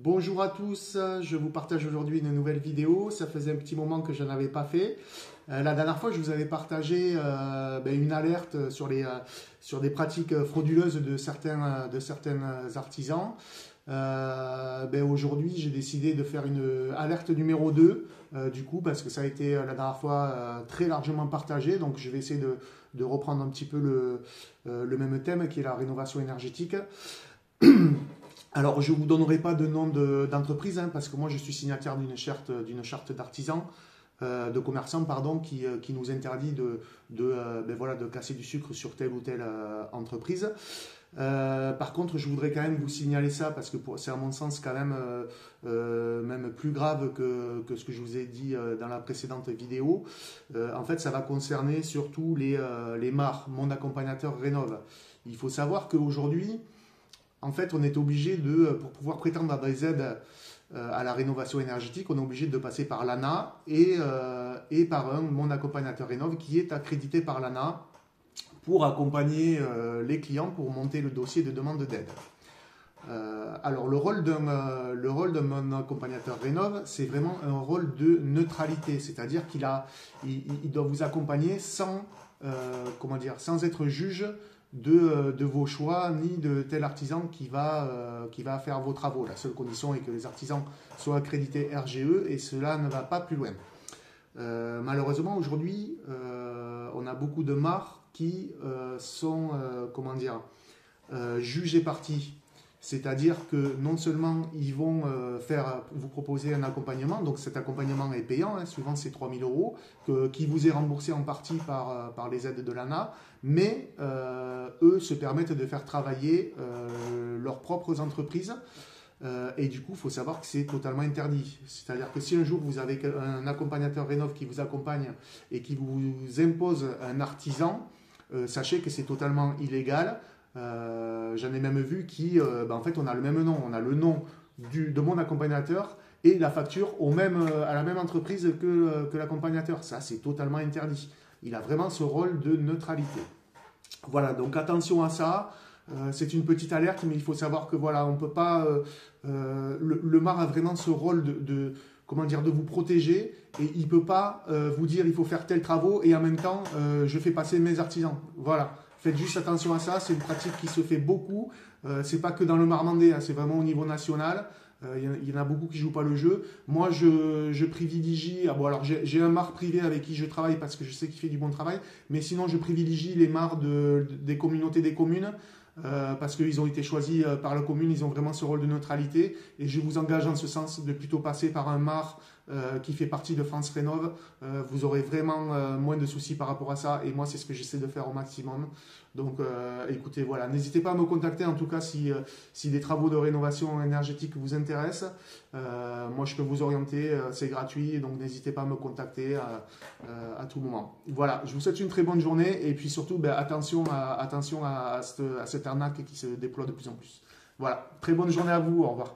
Bonjour à tous, je vous partage aujourd'hui une nouvelle vidéo. Ça faisait un petit moment que je n'avais pas fait. La dernière fois, je vous avais partagé une alerte sur des pratiques frauduleuses de certains artisans. Aujourd'hui, j'ai décidé de faire une alerte numéro 2, du coup, parce que ça a été la dernière fois très largement partagé. Donc, je vais essayer de reprendre un petit peu le même thème qui est la rénovation énergétique. Alors, je ne vous donnerai pas de nom d'entreprise, parce que moi, je suis signataire d'une charte d'artisans, de commerçants, pardon, qui nous interdit de casser du sucre sur telle ou telle entreprise. Par contre, je voudrais quand même vous signaler ça, parce que c'est à mon sens quand même plus grave que ce que je vous ai dit dans la précédente vidéo. En fait, ça va concerner surtout les MAR, Mon Accompagnateur Rénov'. Il faut savoir qu'aujourd'hui, en fait, on est obligé pour pouvoir prétendre à des aides à la rénovation énergétique, on est obligé de passer par l'ANA et par Mon Accompagnateur Rénov' qui est accrédité par l'ANA pour accompagner les clients pour monter le dossier de demande d'aide. Alors, le rôle d'un Mon Accompagnateur Rénov', c'est vraiment un rôle de neutralité, c'est-à-dire il doit vous accompagner sans être juge de vos choix, ni de tel artisan qui va faire vos travaux. La seule condition est que les artisans soient accrédités RGE et cela ne va pas plus loin. Malheureusement, aujourd'hui, on a beaucoup de MAR qui sont jugés partis. C'est-à-dire que non seulement ils vont vous proposer un accompagnement, donc cet accompagnement est payant, souvent c'est 3 000 €, qui vous est remboursé en partie par les aides de l'ANA, mais eux se permettent de faire travailler leurs propres entreprises. Et du coup, il faut savoir que c'est totalement interdit. C'est-à-dire que si un jour vous avez un accompagnateur Rénov' qui vous accompagne et qui vous impose un artisan, sachez que c'est totalement illégal. J'en ai même vu en fait, on a le même nom. On a le nom de mon accompagnateur et la facture à la même entreprise que l'accompagnateur. Ça, c'est totalement interdit. Il a vraiment ce rôle de neutralité. Voilà, donc attention à ça. C'est une petite alerte, mais il faut savoir que voilà, on peut pas. Le MAR a vraiment ce rôle de vous protéger et il peut pas vous dire il faut faire tels travaux et en même temps je fais passer mes artisans. Voilà. Faites juste attention à ça, c'est une pratique qui se fait beaucoup. C'est pas que dans le Marmandais, c'est vraiment au niveau national. Il y en a beaucoup qui ne jouent pas le jeu. Moi, je privilégie. Alors j'ai un MAR privé avec qui je travaille parce que je sais qu'il fait du bon travail. Mais sinon, je privilégie les MAR des communautés des communes. Parce qu'ils ont été choisis par la commune, ils ont vraiment ce rôle de neutralité. Et je vous engage en ce sens de plutôt passer par un MAR qui fait partie de France Rénov'. Vous aurez vraiment moins de soucis par rapport à ça. Et moi, c'est ce que j'essaie de faire au maximum. Donc, écoutez, voilà, n'hésitez pas à me contacter en tout cas si des travaux de rénovation énergétique vous intéressent. Moi, je peux vous orienter, c'est gratuit, donc n'hésitez pas à me contacter à tout moment. Voilà, je vous souhaite une très bonne journée et puis surtout, attention à cette arnaque qui se déploie de plus en plus. Voilà, très bonne journée à vous, au revoir.